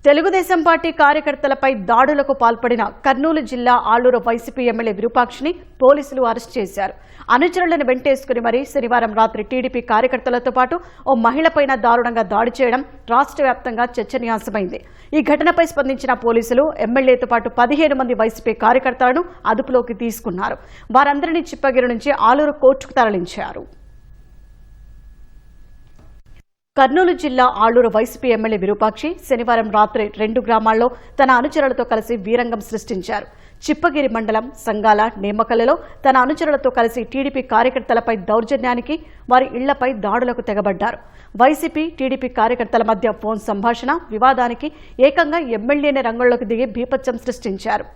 Telugu Desam party కార్యకర్తలపై దాడులకు పాల్పడిన కర్నూలు జిల్లా ఆలూరు వైసీపీ ఎమ్మెల్యే విరూపాక్షిని పోలీసులు అరెస్ట్ చేశారు. అనుచరులను వెంటేసుకుని మరీ శనివారం రాత్రి టీడీపీ కార్యకర్తలతో పాటు ఓ మహిళపైన దారుణంగా దాడి చేయడం రాష్ట్ర వ్యాప్తంగా చర్చనీయాంశమైంది. ఈ ఘటనపై స్పందించిన పోలీసులు ఎమ్మెల్యేతో పాటు 15 మంది వైసీపీ కార్యకర్తలను అదుపులోకి తీసుకున్నారు. వారందరినీ చిప్పగిరి నుంచి ఆలూరు కోర్టుకు తరలించారు. కర్నూలు జిల్లా ఆలూరు వైసీపీ ఎమ్మెల్యే విరూపాక్షి శనివారం రాత్రి 2 గ్రామాల్లో తన అనుచరులతో కలిసి వీరంగం సృష్టించారు. చిప్పగిరి మండలం సంగాల నేమకలలో తన అనుచరులతో కలిసి టీడీపీ కార్యకర్తలపై దౌర్జన్యానికి, వారి ఇళ్లపై దాడులకు తెగబడ్డారు. వైసీపీ టీడీపీ కార్యకర్తల మధ్య ఫోన్ సంభాషణ వివాదానికి ఏకంగా ఎమ్మెల్యేనే రంగంలోకి దిగి బీభత్సం సృష్టించారు.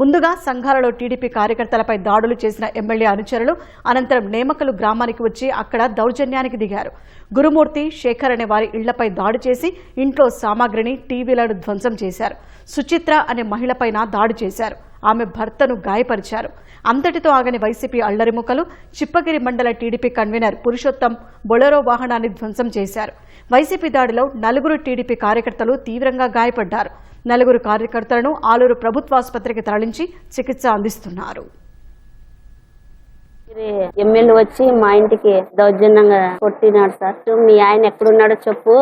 ముందుగా సంఘాలలో టీడీపీ కార్యకర్తలపై దాడులు చేసిన ఎమ్మెల్యే అనుచరులు అనంతరం నేమకలు గ్రామానికి వచ్చి అక్కడ దౌర్జన్యానికి దిగారు. గురుమూర్తి, శేఖర్ అనే వారి ఇళ్లపై దాడి చేసి ఇంట్లో సామాగ్రిని, టీవీలను ధ్వంసం చేశారు. సుచిత్ర అనే మహిళపైన దాడి చేశారు. ఆమె భర్తను గాయపరిచారు. అంతటితో ఆగని వైసీపీ అల్లరిముకలు చిప్పగిరి మండల టీడీపీ కన్వీనర్ పురుషోత్తం బొలెరో వాహనాన్ని ధ్వంసం చేశారు. వైసీపీ దాడిలో 4 టీడీపీ కార్యకర్తలు తీవ్రంగా గాయపడ్డారు. 4 కార్యకర్తలను ఆలూరు ప్రభుత్వాసుపత్రికి తరలించి చికిత్స అందిస్తున్నారు. ఎమ్మెల్యే వచ్చి మా ఇంటికి దౌర్జన్యంగా కొట్టినాడు. సార్, మీ ఆయన ఎక్కడున్నాడో చెప్పు,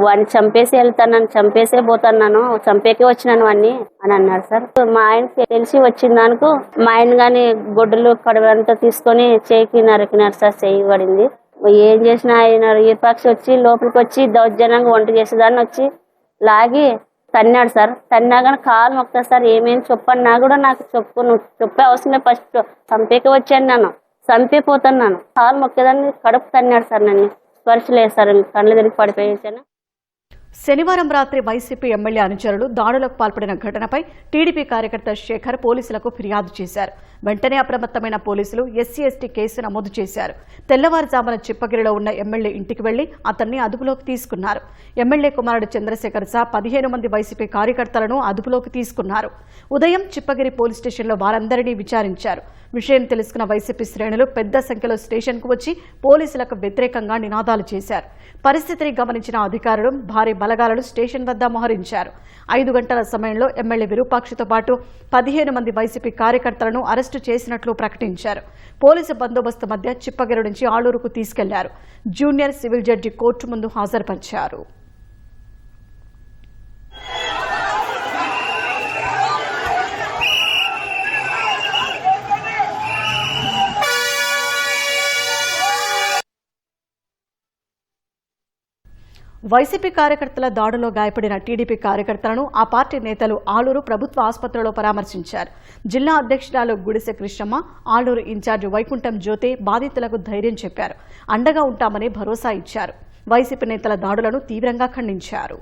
వాడిని చంపేసి వెళ్తాను, చంపేసే పోతాను, చంపేకే వచ్చినాను వాడిని అని అన్నాడు. సార్, మా ఆయనకి తెలిసి వచ్చిందానికి మా ఆయన గాని గొడ్డలు కడవలంతా తీసుకొని చేయికి నరికినారు. సార్, చేయి పడింది. ఏం చేసినా ఆయన విరూపాక్షి వచ్చి లోపలికి వచ్చి దౌర్జన్యంగా వంట చేసేదాన్ని వచ్చి లాగి తన్నాడు. సార్, తన్నా కానీ కాలు మొక్తా. సార్, ఏమేమి చెప్పన్నా కూడా నాకు చెప్పు, నువ్వు చెప్పే అవసరమే, ఫస్ట్ చంపేకే వచ్చాను, నన్ను చంపేపోతున్నాను, కాలు మొక్కేదాన్ని కడుపు తన్నాడు. సార్, నన్ను స్పర్శ లేదు సార్, కళ్ళు తిరిగి పడిపోయేసాను. శనివారం రాత్రి వైసీపీ ఎమ్మెల్యే అనుచరులు దాడులకు పాల్పడిన ఘటనపై టీడీపీ కార్యకర్త శేఖర్ పోలీసులకు ఫిర్యాదు చేశారు. వెంటనే అప్రమత్తమైన పోలీసులు ఎస్సీ/ఎస్టీ కేసు నమోదు చేశారు. తెల్లవారుజామున చిప్పగిరిలో ఉన్న ఎమ్మెల్యే ఇంటికి వెళ్లి అతన్ని అదుపులోకి తీసుకున్నారు. ఎమ్మెల్యే కుమారుడు చంద్రశేఖర్ సహా 15 మంది వైసీపీ కార్యకర్తలను అదుపులోకి తీసుకున్నారు. ఉదయం చిప్పగిరి పోలీస్ స్టేషన్లో వారందరినీ విచారించారు. విషయం తెలుసుకున్న వైసీపీ శ్రేణులు పెద్ద సంఖ్యలో స్టేషన్కు వచ్చి పోలీసులకు వ్యతిరేకంగా నినాదాలు చేశారు. పరిస్థితిని గమనించిన అధికారులు భారీ బలగాలను స్టేషన్ వద్ద మోహరించారు. 5 గంటల సమయంలో ఎమ్మెల్యే విరూపాక్షితో పాటు 15 మంది వైసీపీ కార్యకర్తలను అరెస్టు చేసినట్లు ప్రకటించారు. పోలీసు బందోబస్తు మధ్య చిప్పగిరి నుంచి ఆలూరుకు తీసుకెళ్లారు. జూనియర్ సివిల్ జడ్జి కోర్టు ముందు హాజరుపరిచారు. వైసీపీ కార్యకర్తల దాడిలో గాయపడిన టీడీపీ కార్యకర్తలను ఆ పార్టీ నేతలు ఆలూరు ప్రభుత్వ ఆసుపత్రిలో పరామర్శించారు. జిల్లా అధ్యక్షురాలు గుడిసె కృష్ణమ్మ, ఆలూరు ఇన్ఛార్జి వైకుంఠం జ్యోతి బాధితులకు ధైర్యం చెప్పారు. అండగా ఉంటామని భరోసా ఇచ్చారు. వైసీపీ నేతల దాడులను తీవ్రంగా ఖండించారు.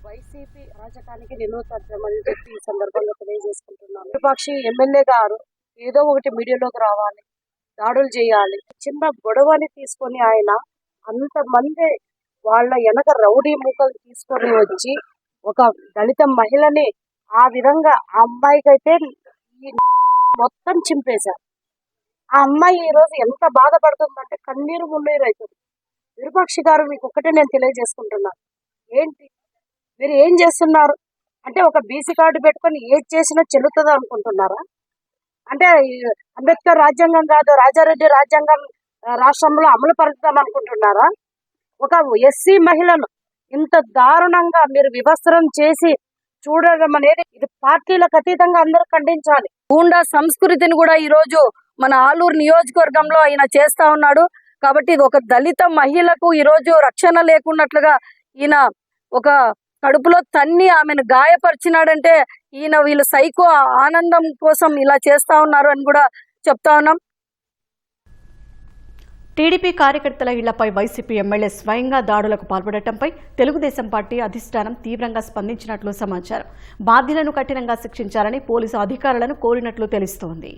వైసీపీ అరాచకానికి నిలువతని చెప్పి ఈ సందర్భంగా తెలియజేసుకుంటున్నాను. విరూపాక్షి ఎమ్మెల్యే గారు ఏదో ఒకటి మీడియాలోకి రావాలి, దాడులు చేయాలి. చిన్న గొడవని తీసుకొని ఆయన అంతమంది వాళ్ళ వెనక రౌడీ మూకలు తీసుకొని వచ్చి ఒక దళిత మహిళని ఆ విధంగా ఆ అమ్మాయికైతే ఈ మొత్తం చింపేశారు. ఆ అమ్మాయి ఈ రోజు ఎంత బాధపడుతుందంటే కన్నీరు మున్నీరు అవుతుంది. విరూపాక్షి గారు, మీకు ఒక్కటే నేను తెలియజేసుకుంటున్నాను, ఏంటి మీరు ఏం చేస్తున్నారు అంటే ఒక బీసీ కార్డు పెట్టుకొని ఏది చేసినా చెల్లుతుంది అనుకుంటున్నారా? అంటే అంబేద్కర్ రాజ్యాంగం కాదు, రాజారెడ్డి రాజ్యాంగం రాష్ట్రంలో అమలు పరుద్దాం అనుకుంటున్నారా? ఒక ఎస్సీ మహిళను ఇంత దారుణంగా మీరు వివస్త్రం చేసి చూడడం అనేది ఇది పార్టీలకు అతీతంగా అందరూ ఖండించాలి. గూండా సంస్కృతిని కూడా ఈ రోజు మన ఆలూరు నియోజకవర్గంలో ఆయన చేస్తా ఉన్నాడు. కాబట్టి ఇది ఒక దళిత మహిళకు ఈ రోజు రక్షణ లేకున్నట్లుగా ఈయన ఒక కడుపులో తన్ని ఆమెను గాయపరిచినాడంటే ఈయన వీళ్ళు సైకో ఆనందం కోసం ఇలా చేస్తా ఉన్నారు అని కూడా చెప్తా ఉన్నాం. టీడీపీ కార్యకర్తల ఇళ్లపై వైసీపీ ఎమ్మెల్యే స్వయంగా దాడులకు పాల్పడటంపై తెలుగుదేశం పార్టీ అధిష్టానం తీవ్రంగా స్పందించినట్లు సమాచారం. బాధ్యులను కఠినంగా శిక్షించాలని పోలీసు అధికారులను కోరినట్లు తెలుస్తోంది.